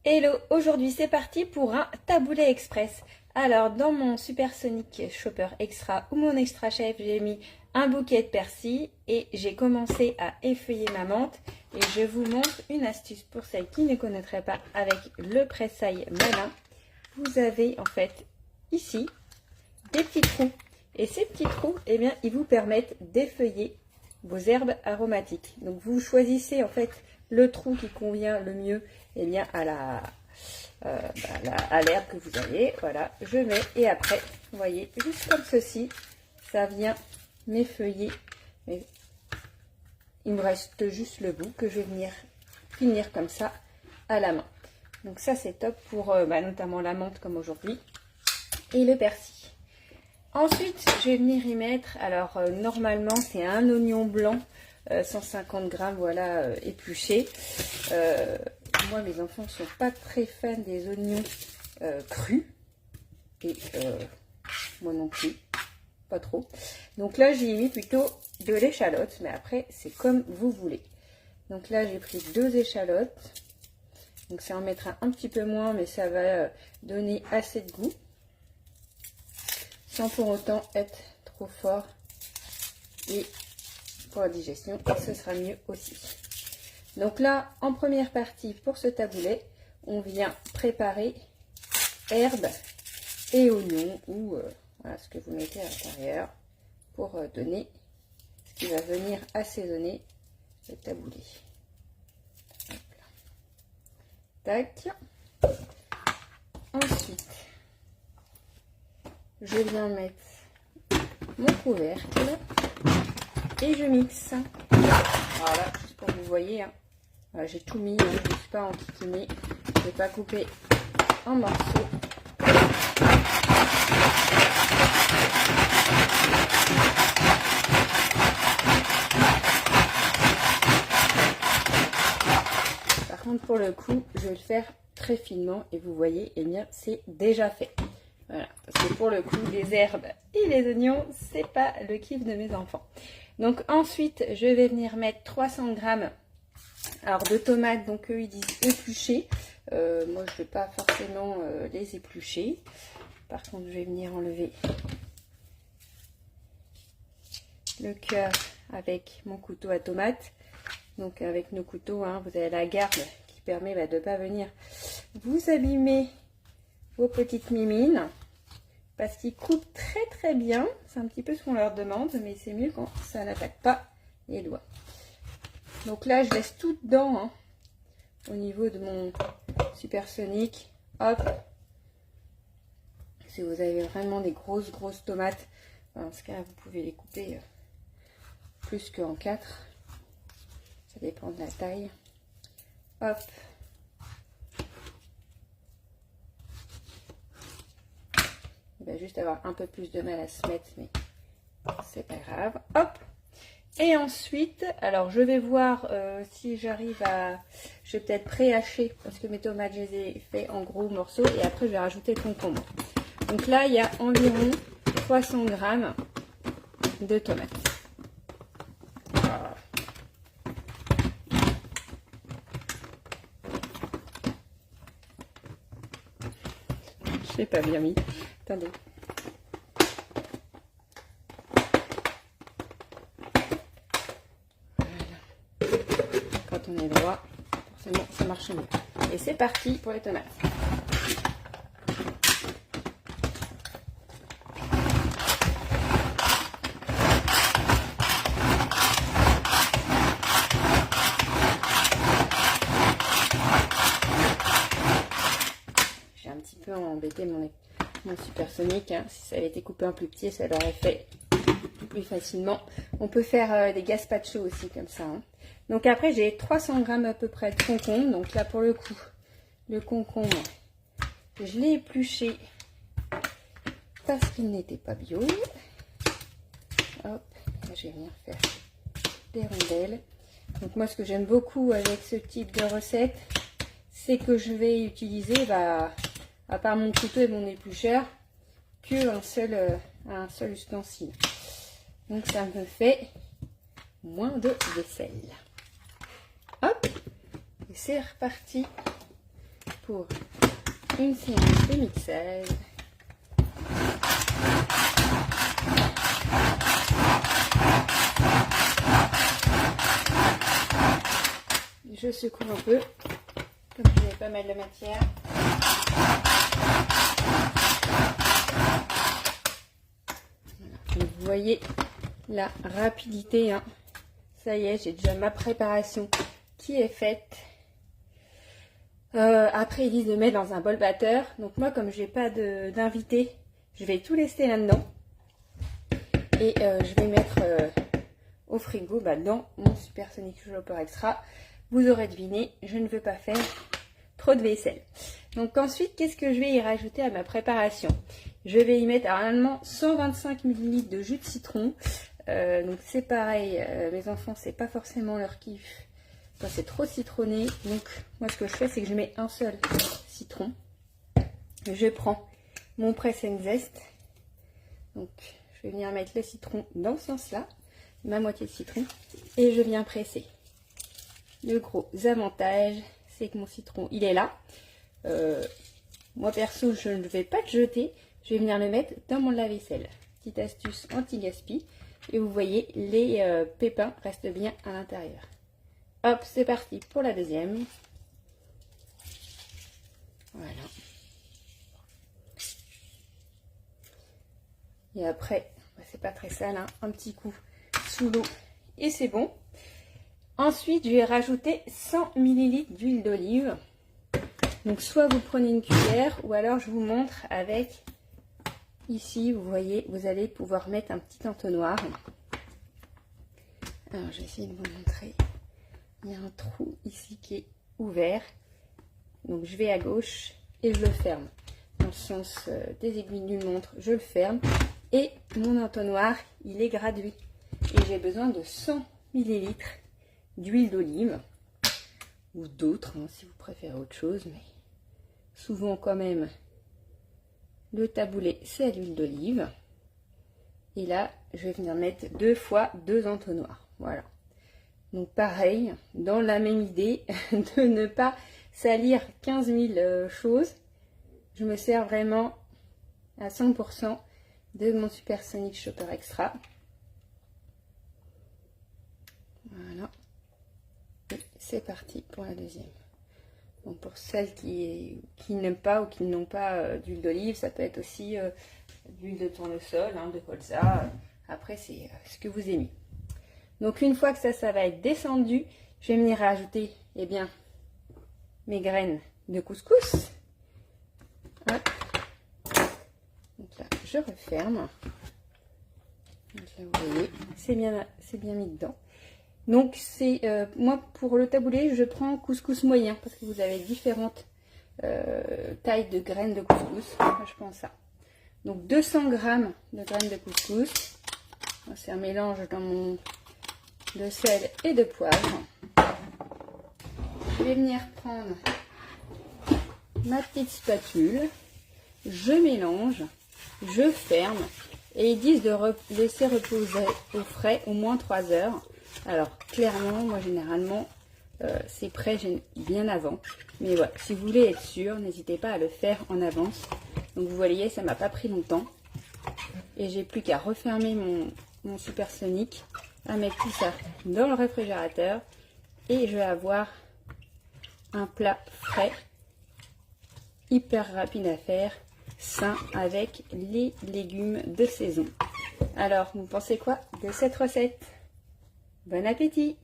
Hello, aujourd'hui c'est parti pour un taboulet express. Alors dans mon Supersonic Shopper Extra ou mon Extra Chef, j'ai mis un bouquet de persil et j'ai commencé à effeuiller ma menthe. Et je vous montre une astuce pour celles qui ne connaîtraient pas avec le pressail malin. Vous avez en fait ici des petits trous. Et ces petits trous, eh bien, ils vous permettent d'effeuiller vos herbes aromatiques. Donc vous choisissez en fait le trou qui convient le mieux, eh bien, à l'herbe que vous avez. Voilà, je mets et après, vous voyez, juste comme ceci, ça vient m'effeuiller. Mais il me reste juste le bout que je vais venir finir comme ça à la main. Donc ça c'est top pour notamment la menthe comme aujourd'hui et le persil. Ensuite, je vais venir y mettre, alors normalement c'est un oignon blanc, 150 grammes, voilà, épluché. Moi, mes enfants ne sont pas très fans des oignons crus, et moi non plus, pas trop. Donc là, j'ai mis plutôt de l'échalote, mais après, c'est comme vous voulez. Donc là, j'ai pris 2 échalotes, donc ça en mettra un petit peu moins, mais ça va donner assez de goût, sans pour autant être trop fort, et pour la digestion, ce sera mieux aussi. Donc là, en première partie, pour ce taboulet, on vient préparer herbes et oignons, ou voilà, ce que vous mettez à l'intérieur, pour donner ce qui va venir assaisonner le taboulet. Hop là. Tac. Ensuite, je viens mettre mon couvercle et je mixe. Voilà, juste pour que vous voyez, hein. Voilà, j'ai tout mis, hein, je ne suis pas enquiquinée, je ne vais pas couper en morceaux. Par contre, pour le coup, je vais le faire très finement et vous voyez, eh bien, c'est déjà fait. Voilà, parce que pour le coup, les herbes et les oignons, c'est pas le kiff de mes enfants. Donc ensuite, je vais venir mettre 300 grammes alors, de tomates, donc eux ils disent épluchées. Moi, je ne vais pas forcément les éplucher. Par contre, je vais venir enlever le cœur avec mon couteau à tomate. Donc avec nos couteaux, hein, vous avez la garde qui permet de ne pas venir vous abîmer vos petites mimines, parce qu'ils coupent très très bien. C'est un petit peu ce qu'on leur demande, mais c'est mieux quand ça n'attaque pas les doigts. Donc là, je laisse tout dedans, hein, au niveau de mon Supersonic. Hop. Si vous avez vraiment des grosses tomates, dans ce cas, vous pouvez les couper plus qu'en 4. Ça dépend de la taille. Hop. Il va juste avoir un peu plus de mal à se mettre, mais c'est pas grave. Hop. Et ensuite, alors je vais voir si j'arrive à... Je vais peut-être pré-hacher, parce que mes tomates, je les ai fait en gros morceaux. Et après, je vais rajouter le concombre. Donc là, il y a environ 300 grammes de tomates. Voilà. Je l'ai pas bien mis. Attendez. On est droit, forcément ça marche mieux. Et c'est parti pour les tomates. J'ai un petit peu embêté mon Supersonic, hein. Si ça avait été coupé en plus petit, ça l'aurait fait plus facilement. On peut faire des gazpacho aussi comme ça, hein. Donc après, j'ai 300 grammes à peu près de concombre. Donc là, pour le coup, le concombre, je l'ai épluché parce qu'il n'était pas bio. Hop, là, je vais venir faire des rondelles. Donc moi, ce que j'aime beaucoup avec ce type de recette, c'est que je vais utiliser, à part mon couteau et mon éplucheur, qu'un seul ustensile. Donc ça me fait moins de vaisselle. Hop, et c'est reparti pour une séance de mixage. Je secoue un peu, comme j'ai pas mal de matière. Donc, vous voyez la rapidité, hein. Ça y est, j'ai déjà ma préparation qui est faite. Après, ils disent de mettre dans un bol batteur. Donc moi, comme j'ai pas d'invité, je vais tout laisser là-dedans. Et je vais mettre au frigo dans mon Supersonic Chopper Extra. Vous aurez deviné, je ne veux pas faire trop de vaisselle. Donc ensuite, qu'est-ce que je vais y rajouter à ma préparation? Je vais y mettre normalement 125 ml de jus de citron. Donc c'est pareil, mes enfants, c'est pas forcément leur kiff. Enfin, c'est trop citronné. Donc moi, ce que je fais, c'est que je mets un seul citron. Je prends mon press and zest. Donc je vais venir mettre le citron dans ce sens-là, ma moitié de citron, et je viens presser. Le gros avantage, c'est que mon citron, il est là. Moi, perso, je ne vais pas le jeter. Je vais venir le mettre dans mon lave-vaisselle. Petite astuce anti-gaspi. Et vous voyez, les pépins restent bien à l'intérieur. Hop, c'est parti pour la deuxième. Voilà. Et après, c'est pas très sale, hein, un petit coup sous l'eau et c'est bon. Ensuite, je vais rajouter 100 ml d'huile d'olive. Donc, soit vous prenez une cuillère ou alors je vous montre avec, ici, vous voyez, vous allez pouvoir mettre un petit entonnoir. Alors, je vais essayer de vous montrer. Il y a un trou ici qui est ouvert. Donc, je vais à gauche et je le ferme. Dans le sens des aiguilles d'une montre, je le ferme. Et mon entonnoir, il est gradué. Et j'ai besoin de 100 ml d'huile d'olive ou d'autres, hein, si vous préférez autre chose, mais souvent quand même le taboulé c'est à l'huile d'olive. Et là je vais venir mettre 2 fois 2 entonnoirs. Voilà, donc pareil, dans la même idée de ne pas salir 15 000 choses, je me sers vraiment à 100% de mon Supersonic Chopper Extra. Voilà. C'est parti pour la deuxième. Donc pour celles qui n'aiment pas ou qui n'ont pas d'huile d'olive, ça peut être aussi d'huile de tournesol, hein, de colza. Après, c'est ce que vous aimez. Donc une fois que ça va être descendu, je vais venir rajouter mes graines de couscous. Hop. Donc là, je referme. Donc là, vous voyez, c'est bien mis dedans. Donc c'est moi pour le taboulé, je prends couscous moyen parce que vous avez différentes tailles de graines de couscous. Moi, je prends ça. Donc 200 g de graines de couscous. C'est un mélange de sel et de poivre. Je vais venir prendre ma petite spatule. Je mélange, je ferme et ils disent de laisser reposer au frais au moins 3 heures. Alors, clairement, moi, généralement, c'est prêt bien avant. Mais voilà, si vous voulez être sûr, n'hésitez pas à le faire en avance. Donc, vous voyez, ça m'a pas pris longtemps. Et j'ai plus qu'à refermer mon Supersonic, à mettre tout ça dans le réfrigérateur. Et je vais avoir un plat frais, hyper rapide à faire, sain, avec les légumes de saison. Alors, vous pensez quoi de cette recette ? Bon appétit!